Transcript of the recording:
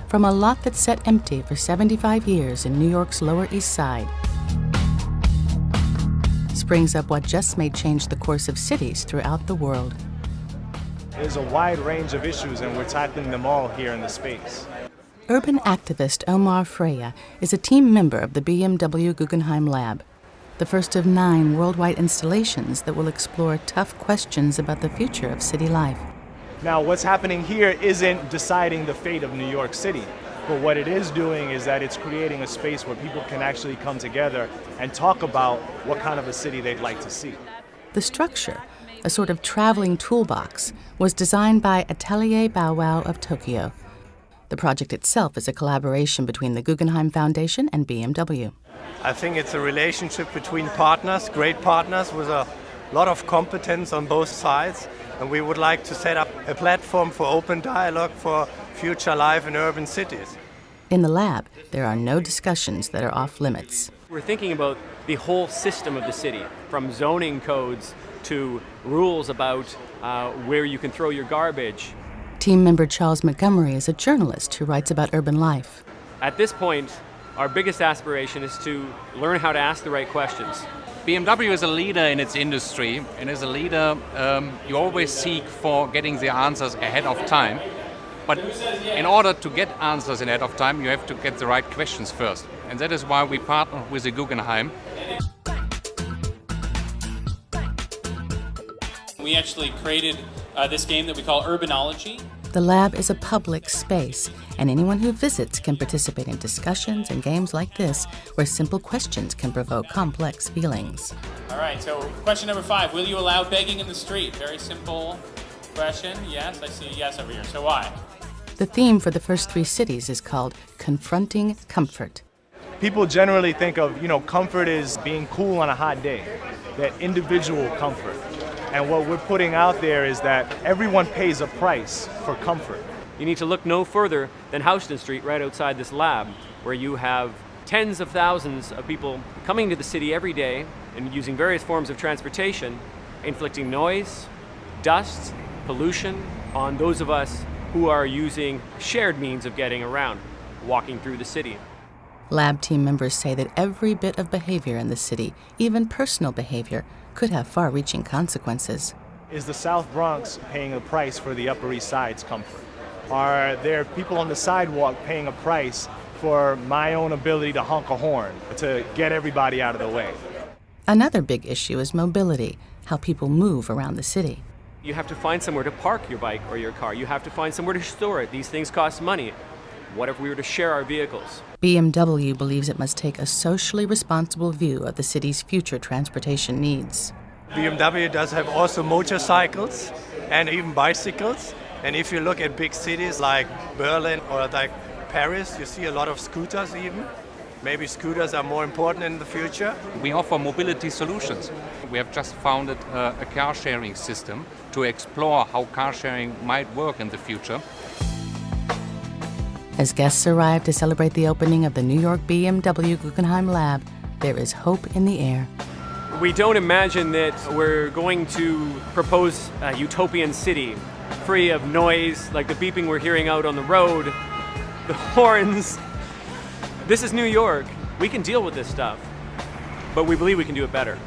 from a lot that sat empty for 75 years in New York's Lower East Side. Springs up what just may change the course of cities throughout the world. There's a wide range of issues, and we're tackling them all here in the space. Urban activist Omar Freya is a team member of the BMW Guggenheim Lab, the first of 9 worldwide installations that will explore tough questions about the future of city life. Now, what's happening here isn't deciding the fate of New York City, but what it is doing is that it's creating a space where people can actually come together and talk about what kind of a city they'd like to see. The structure, a sort of traveling toolbox, was designed by Atelier Bow Wow of Tokyo. The project itself is a collaboration between the Guggenheim Foundation and BMW. I think it's a relationship between partners, great partners with a lot of competence on both sides, and we would like to set up a platform for open dialogue for future life in urban cities. In the lab, there are no discussions that are off limits. We're thinking about the whole system of the city, from zoning codes to rules about where you can throw your garbage. Team member Charles Montgomery is a journalist who writes about urban life. At this point, our biggest aspiration is to learn how to ask the right questions. BMW is a leader in its industry, and as a leader, you always seek for getting the answers ahead of time. But in order to get answers ahead of time, you have to get the right questions first. And that is why we partner with the Guggenheim. We actually created this game that we call Urbanology. The lab is a public space, and anyone who visits can participate in discussions and games like this, where simple questions can provoke complex feelings. All right, so question number 5, will you allow begging in the street? Very simple question. Yes, I see a yes over here. So why? The theme for the first 3 cities is called Confronting Comfort. People generally think of, comfort as being cool on a hot day, that individual comfort. And what we're putting out there is that everyone pays a price for comfort. You need to look no further than Houston Street right outside this lab, where you have tens of thousands of people coming to the city every day and using various forms of transportation, inflicting noise, dust, pollution on those of us who are using shared means of getting around, walking through the city. Lab team members say that every bit of behavior in the city, even personal behavior, could have far-reaching consequences. Is the South Bronx paying a price for the Upper East Side's comfort? Are there people on the sidewalk paying a price for my own ability to honk a horn, to get everybody out of the way? Another big issue is mobility, how people move around the city. You have to find somewhere to park your bike or your car. You have to find somewhere to store it. These things cost money. What if we were to share our vehicles? BMW believes it must take a socially responsible view of the city's future transportation needs. BMW does have also motorcycles and even bicycles. And if you look at big cities like Berlin or like Paris, you see a lot of scooters even. Maybe scooters are more important in the future. We offer mobility solutions. We have just founded a car sharing system to explore how car sharing might work in the future. As guests arrive to celebrate the opening of the New York BMW Guggenheim Lab, there is hope in the air. We don't imagine that we're going to propose a utopian city, free of noise, like the beeping we're hearing out on the road, the horns. This is New York. We can deal with this stuff, but we believe we can do it better.